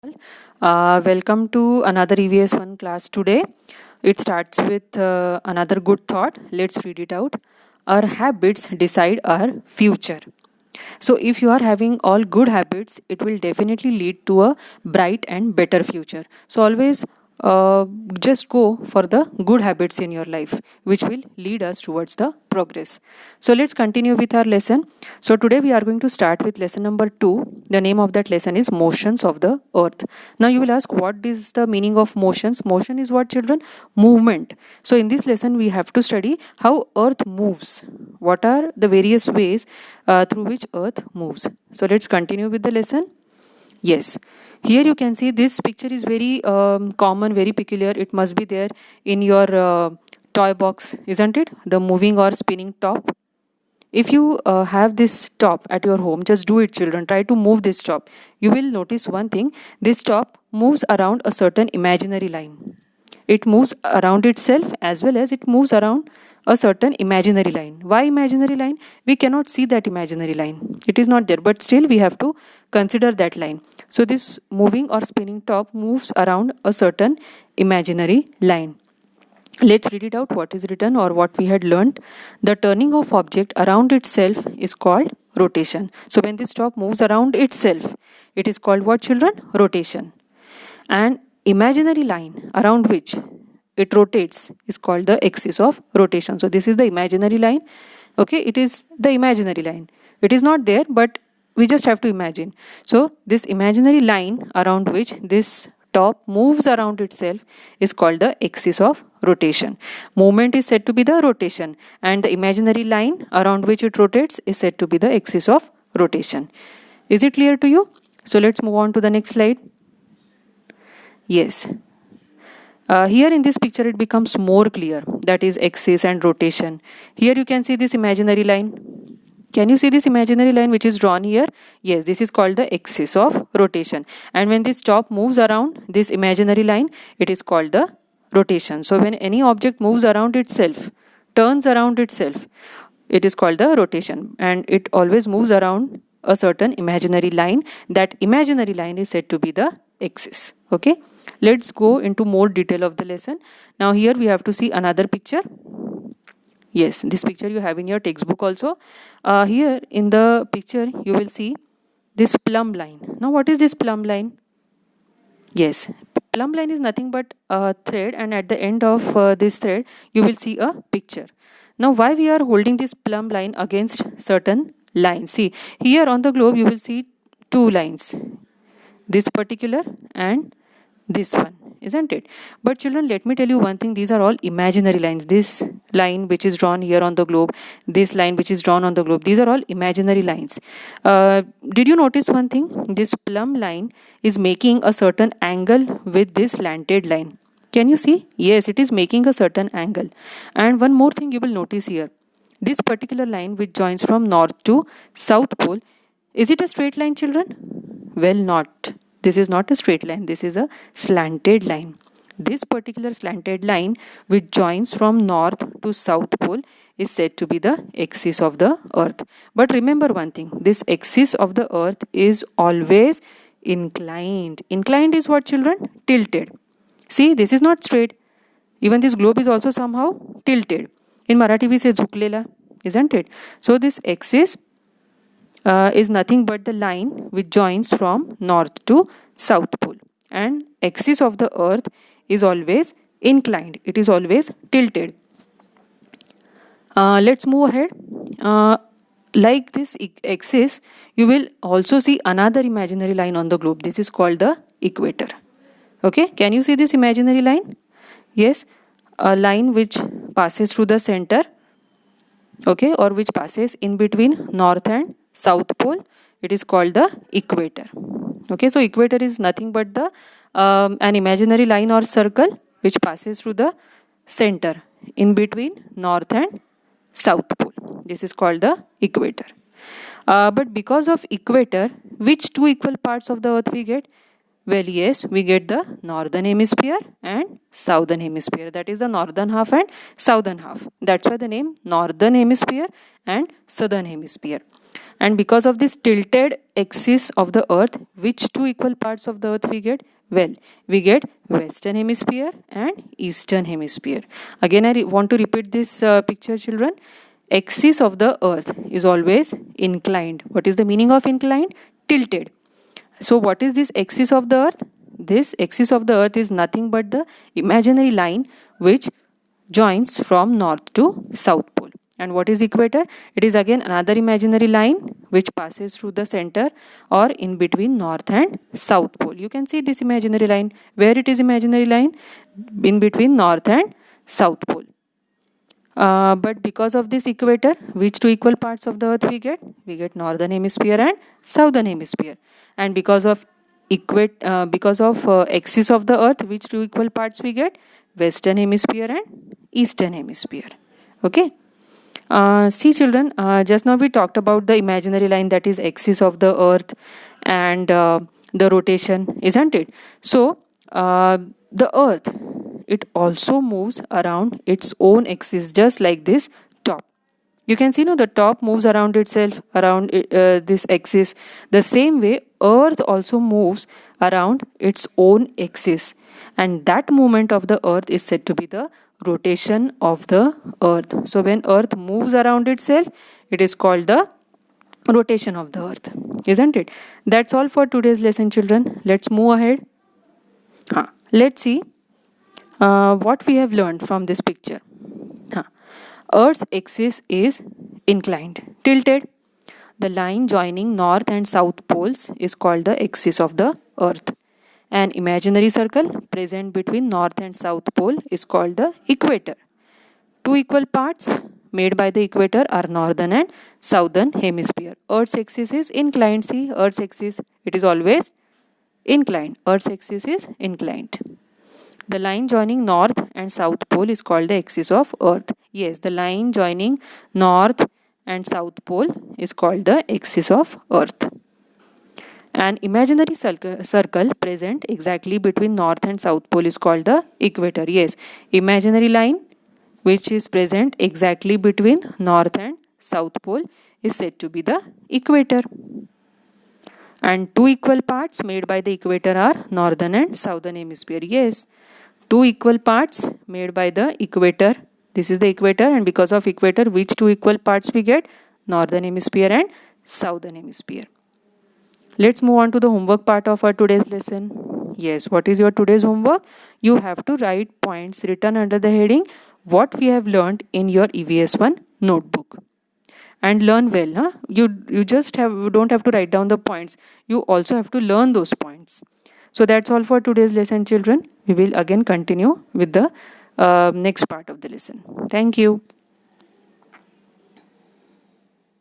Welcome to another EVS 1 class today. It starts with another good thought. Let's read it out. Our habits decide our future. So, if you are having all good habits, it will definitely lead to a bright and better future. So, always uh, just go for the good habits in your life, which will lead us towards the progress. So, let's continue with our lesson. So, today we are going to start with lesson number 2. The name of that lesson is Motions of the Earth. Now, you will ask, what is the meaning of motions? Motion is what, children? Movement. So, in this lesson, we have to study how Earth moves. What are the various ways through which Earth moves? So, let's continue with the lesson. Yes. Here you can see this picture is very common, very peculiar. It must be there in your toy box, isn't it? The moving or spinning top. If you have this top at your home, just do it, children. Try to move this top. You will notice one thing. This top moves around a certain imaginary line. It moves around itself as well as it moves around a certain imaginary line. Why imaginary line? We cannot see that imaginary line. It is not there, but still we have to consider that line. So this moving or spinning top moves around a certain imaginary line. Let's read it out what is written or what we had learned. The turning of object around itself is called rotation. So when this top moves around itself, it is called what, children? Rotation. And imaginary line around which it rotates is called the axis of rotation. So this is the imaginary line. Okay, it is the imaginary line. It is not there, but we just have to imagine. So this imaginary line around which this top moves around itself is called the axis of rotation. Movement is said to be the rotation, and the imaginary line around which it rotates is said to be the axis of rotation. Is it clear to you? So let's move on to the next slide. Yes. Here in this picture it becomes more clear, that is axis and rotation. Here you can see this imaginary line. Can you see this imaginary line which is drawn here? Yes, this is called the axis of rotation. And when this top moves around this imaginary line, it is called the rotation. So when any object moves around itself, turns around itself, it is called the rotation. And it always moves around a certain imaginary line. That imaginary line is said to be the axis. Okay. Let's go into more detail of the lesson. Now here we have to see another picture. Yes, this picture you have in your textbook also. Here in the picture you will see this plumb line. Now what is this plumb line? Yes, plumb line is nothing but a thread, and at the end of this thread you will see a picture. Now why we are holding this plumb line against certain lines? See, here on the globe you will see two lines. This particular and this one, isn't it? But children, let me tell you one thing, these are all imaginary lines. This line which is drawn here on the globe, this line which is drawn on the globe, these are all imaginary lines. Did you notice one thing? This plumb line is making a certain angle with this slanted line. Can you see? Yes, it is making a certain angle. And one more thing you will notice here, this particular line which joins from north to south pole, is it a straight line, children? Well, not. This is not a straight line. This is a slanted line. This particular slanted line which joins from north to south pole is said to be the axis of the earth. But remember one thing, this axis of the earth is always inclined. Inclined is what, children? Tilted. See, this is not straight. Even this globe is also somehow tilted. In Marathi we say झुकलेला, isn't it? So this axis is nothing but the line which joins from north to south pole, and axis of the earth is always inclined, it is always tilted. Let's move ahead. Like this axis you will also see another imaginary line on the globe. This is called the equator. Okay, can you see this imaginary line? Yes, a line which passes through the center, okay, or which passes in between north and south pole. It is called the equator. Okay, so equator is nothing but the an imaginary line or circle which passes through the center in between north and south pole. This is called the equator. But because of equator, which two equal parts of the earth we get? Well, yes, we get the northern hemisphere and southern hemisphere. That is the northern half and southern half. That's why the name northern hemisphere and southern hemisphere. And because of this tilted axis of the earth, which two equal parts of the earth we get? Well, we get western hemisphere and eastern hemisphere. Again, I want to repeat this picture, children. Axis of the earth is always inclined. What is the meaning of inclined? Tilted. So what is this axis of the earth? This axis of the earth is nothing but the imaginary line which joins from north to south pole. And what is equator? It is again another imaginary line which passes through the center or in between north and south pole. You can see this imaginary line. Where it is imaginary line? In between north and south pole. But because of this equator, which two equal parts of the earth we get? We get northern hemisphere and southern hemisphere. And because of axis of the earth, which two equal parts we get? Western hemisphere and eastern hemisphere. Okay. See children, just now we talked about the imaginary line, that is axis of the earth, and the rotation, isn't it? So the earth, it also moves around its own axis, just like this top. You can see, no, the top moves around itself, around this axis. The same way earth also moves around its own axis, and that movement of the earth is said to be the rotation of the earth. So when earth moves around itself, it is called the rotation of the earth, isn't it? That's all for today's lesson, children. Let's move ahead. Let's see what we have learned from this picture. Earth's axis is inclined, tilted. The line joining north and south poles is called the axis of the earth. An imaginary circle present between north and south pole is called the equator. Two equal parts made by the equator are northern and southern hemisphere. Earth's axis is inclined. See, Earth's axis, it is always inclined. Earth's axis is inclined. The line joining north and south pole is called the axis of earth. Yes, the line joining north and south pole is called the axis of earth. An imaginary circle present exactly between north and south pole is called the equator. Yes, imaginary line which is present exactly between north and south pole is said to be the equator. And two equal parts made by the equator are northern and southern hemisphere. Yes, two equal parts made by the equator. This is the equator, and because of equator, which two equal parts we get? Northern hemisphere and southern hemisphere. Let's move on to the homework part of our today's lesson. Yes, what is your today's homework? You have to write points written under the heading what we have learned in your EVS1 notebook. And learn well, huh? You don't have to write down the points. You also have to learn those points. So that's all for today's lesson, children. We will again continue with the next part of the lesson. Thank you.